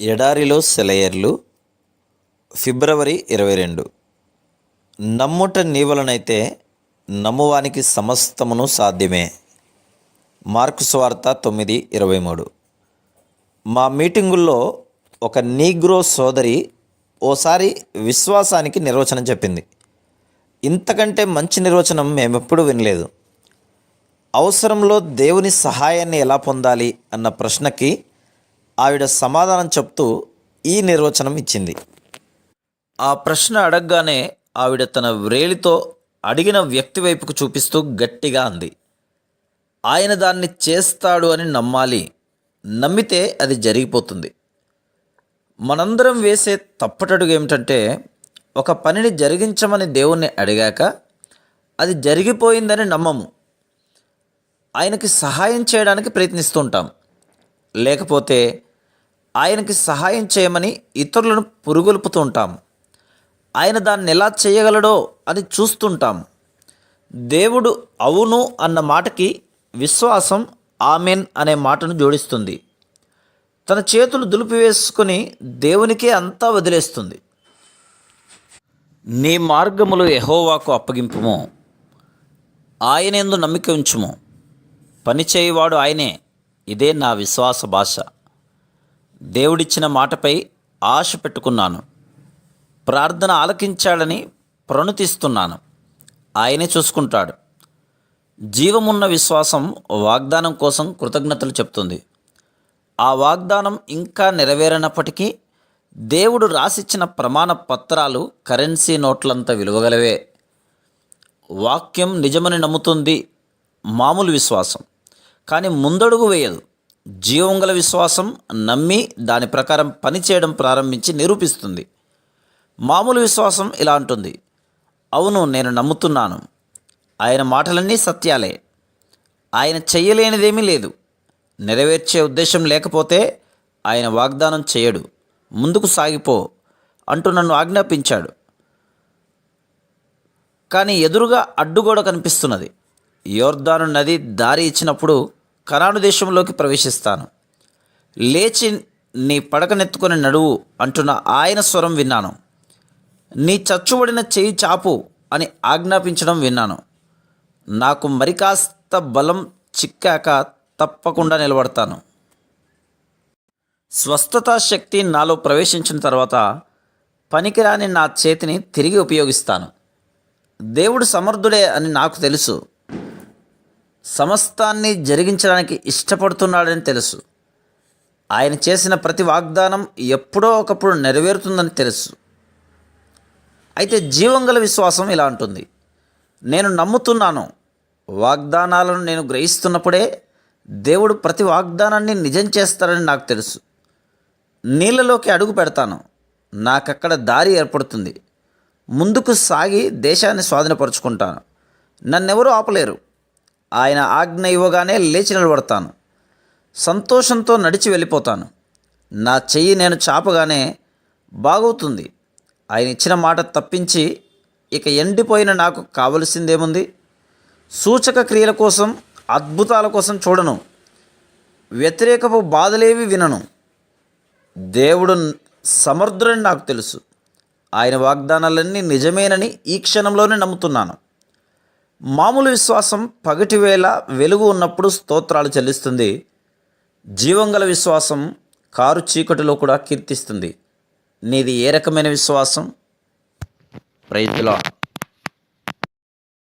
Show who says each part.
Speaker 1: ఎడారిలో సెలయేర్లు ఫిబ్రవరి 22. నమ్ముట నీవలనైతే నమ్మువానికి సమస్తమును సాధ్యమే. మార్కు సువార్త 9:23. మా మీటింగుల్లో ఒక నీగ్రో సోదరి ఓసారి విశ్వాసానికి నిర్వచనం చెప్పింది. ఇంతకంటే మంచి నిర్వచనం మేమెప్పుడూ వినలేదు. అవసరంలో దేవుని సహాయాన్ని ఎలా పొందాలి అన్న ప్రశ్నకి ఆవిడ సమాధానం చెప్తూ ఈ నిర్వచనం ఇచ్చింది. ఆ ప్రశ్న అడగగానే ఆవిడ తన వ్రేలితో అడిగిన వ్యక్తి వైపుకు చూపిస్తూ గట్టిగా అంది, ఆయన దాన్ని చేస్తాడు అని నమ్మాలి, నమ్మితే అది జరిగిపోతుంది. మనందరం వేసే తప్పటడుగు ఏమిటంటే, ఒక పనిని జరిగించమని దేవుణ్ణి అడిగాక అది జరిగిపోయిందని నమ్మము. ఆయనకి సహాయం చేయడానికి ప్రయత్నిస్తుంటాం, లేకపోతే ఆయనకి సహాయం చేయమని ఇతరులను పురుగొల్పుతూ ఉంటాం. ఆయన దాన్ని ఎలా చేయగలడో అని చూస్తుంటాం. దేవుడు అవును అన్న మాటకి విశ్వాసం ఆమెన్ అనే మాటను జోడిస్తుంది. తన చేతులు దులిపివేసుకుని దేవునికే అంతా వదిలేస్తుంది. నీ మార్గములు యెహోవాకు అప్పగింపుము, ఆయనందు నమ్మిక ఉంచుము, పనిచేయువాడు ఆయనే, ఇదే నా విశ్వాస భాష. దేవుడిచ్చిన మాటపై ఆశ పెట్టుకున్నాను, ప్రార్థన ఆలకించాడని ప్రణుతిస్తున్నాను. ఆయనే చూసుకుంటాడు. జీవమున్న విశ్వాసం వాగ్దానం కోసం కృతజ్ఞతలు చెప్తుంది. ఆ వాగ్దానం ఇంకా నెరవేరనప్పటికీ దేవుడు రాసిచ్చిన ప్రమాణ పత్రాలు కరెన్సీ నోట్లంత విలువగలవే. వాక్యం నిజమని నమ్ముతుంది మామూలు విశ్వాసం, కానీ ముందడుగు వేయదు. జీవంగల విశ్వాసం నమ్మి దాని ప్రకారం పనిచేయడం ప్రారంభించి నిరూపిస్తుంది. మామూలు విశ్వాసం ఇలా అంటుంది, అవును నేను నమ్ముతున్నాను, ఆయన మాటలన్నీ సత్యాలే, ఆయన చెయ్యలేనిదేమీ లేదు, నెరవేర్చే ఉద్దేశం లేకపోతే ఆయన వాగ్దానం చేయడు, ముందుకు సాగిపో అంటూ నన్ను ఆజ్ఞాపించాడు. కానీ ఎదురుగా అడ్డుగోడ కనిపిస్తున్నది. యోర్దాను నది దారి ఇచ్చినప్పుడు కనాను దేశంలోకి ప్రవేశిస్తాను. లేచి నీ పడకనెత్తుకొని నడువు అంటున్న ఆయన స్వరం విన్నాను. నీ చచ్చుబడిన చేయి చాపు అని ఆజ్ఞాపించడం విన్నాను. నాకు మరి కాస్త బలం చిక్కాక తప్పకుండా నిలబడతాను. స్వస్థతా శక్తి నాలో ప్రవేశించిన తర్వాత పనికిరాని నా చేతిని తిరిగి ఉపయోగిస్తాను. దేవుడు సమర్థుడే అని నాకు తెలుసు. సమస్తాన్ని జరిగించడానికి ఇష్టపడుతున్నాడని తెలుసు. ఆయన చేసిన ప్రతి వాగ్దానం ఎప్పుడో ఒకప్పుడు నెరవేరుతుందని తెలుసు. అయితే జీవంగల విశ్వాసం ఇలా అంటుంది, నేను నమ్ముతున్నాను, వాగ్దానాలను నేను గ్రహిస్తున్నప్పుడే దేవుడు ప్రతి వాగ్దానాన్ని నిజం చేస్తాడని నాకు తెలుసు. నీళ్ళలోకి అడుగు పెడతాను, నాకక్కడ దారి ఏర్పడుతుంది. ముందుకు సాగి దేశాన్ని స్వాధీనపరుచుకుంటాను. నన్నెవరూ ఆపలేరు. ఆయన ఆజ్ఞ ఇవ్వగానే లేచి నిలబడతాను. సంతోషంతో నడిచి వెళ్ళిపోతాను. నా చెయ్యి నేను చాపగానే బాగవుతుంది. ఆయన ఇచ్చిన మాట తప్పించి ఇక ఎండిపోయిన నాకు కావలసిందేముంది? సూచక క్రియల కోసం, అద్భుతాల కోసం చూడను, వ్యతిరేకపు బాధలేవి వినను. దేవుడు సమర్థుడని నాకు తెలుసు. ఆయన వాగ్దానాలన్నీ నిజమేనని ఈ క్షణంలోనే నమ్ముతున్నాను. మామూలు విశ్వాసం పగటివేళ వెలుగు ఉన్నప్పుడు స్తోత్రాలు చెల్లిస్తుంది. జీవంగల విశ్వాసం కారు చీకటిలో కూడా కీర్తిస్తుంది. నీది ఏ రకమైన విశ్వాసం? Praise the lord.